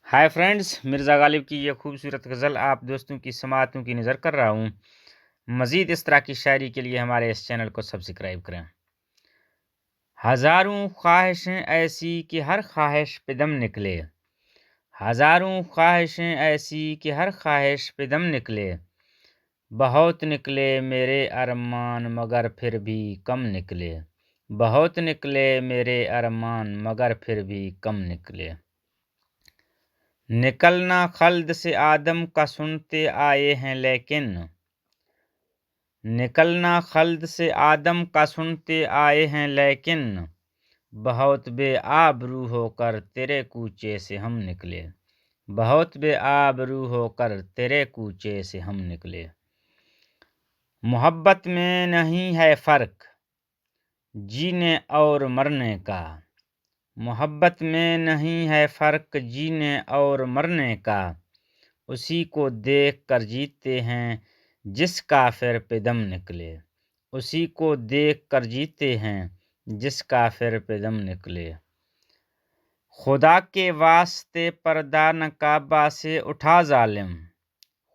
Hi friends, Mirza Ghalib की ये खूबसूरत गज़ल आप दोस्तों की समाअतों की नज़र कर रहा हूँ। मज़ीद इस तरह की शायरी के लिए हमारे इस चैनल को सब्सक्राइब करें। हज़ारों ख्वाहिशें ऐसी कि हर ख्वाहिश पे दम निकले। हज़ारों ख्वाहिशें ऐसी कि हर ख्वाहिश पे दम निकले। बहुत निकले मेरे अरमान मगर फिर भी कम निकले। बहुत निकले मेरे अरमान मगर फिर भी कम निकले। निकलना खल्द से आदम का सुनते आए हैं लेकिन। निकलना खल्द से आदम का सुनते आए हैं लेकिन। बहुत बेआबरू होकर तेरे कूचे से हम निकले। बहुत बेआबरू होकर तेरे कूचे से हम निकले। मोहब्बत में नहीं है फ़र्क जीने और मरने का। मोहब्बत में नहीं है फ़र्क जीने और मरने का। उसी को देख कर जीते हैं जिस काफिर पे दम निकले। उसी को देख कर जीते हैं जिस काफिर पे दम निकले। खुदा के वास्ते पर्दा नकाबा से उठा जालिम।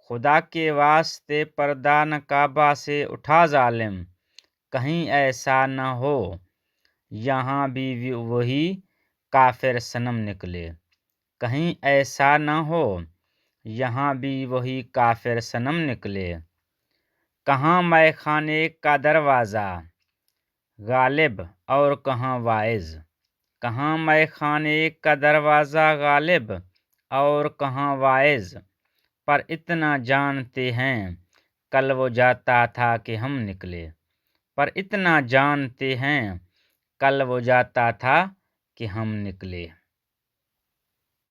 खुदा के वास्ते पर्दा नकाबा से उठा जालिम। कहीं ऐसा न हो यहाँ भी वही काफिर सनम निकले। कहीं ऐसा न हो यहाँ भी वही काफिर सनम निकले। कहाँ मैखाने का दरवाज़ा गालिब और कहाँ वाइज़। कहाँ मैखाने का दरवाज़ा गालिब और कहाँ वाइज़। पर इतना जानते हैं कल वो जाता था कि हम निकले। पर इतना जानते हैं कल वो जाता था कि हम निकले।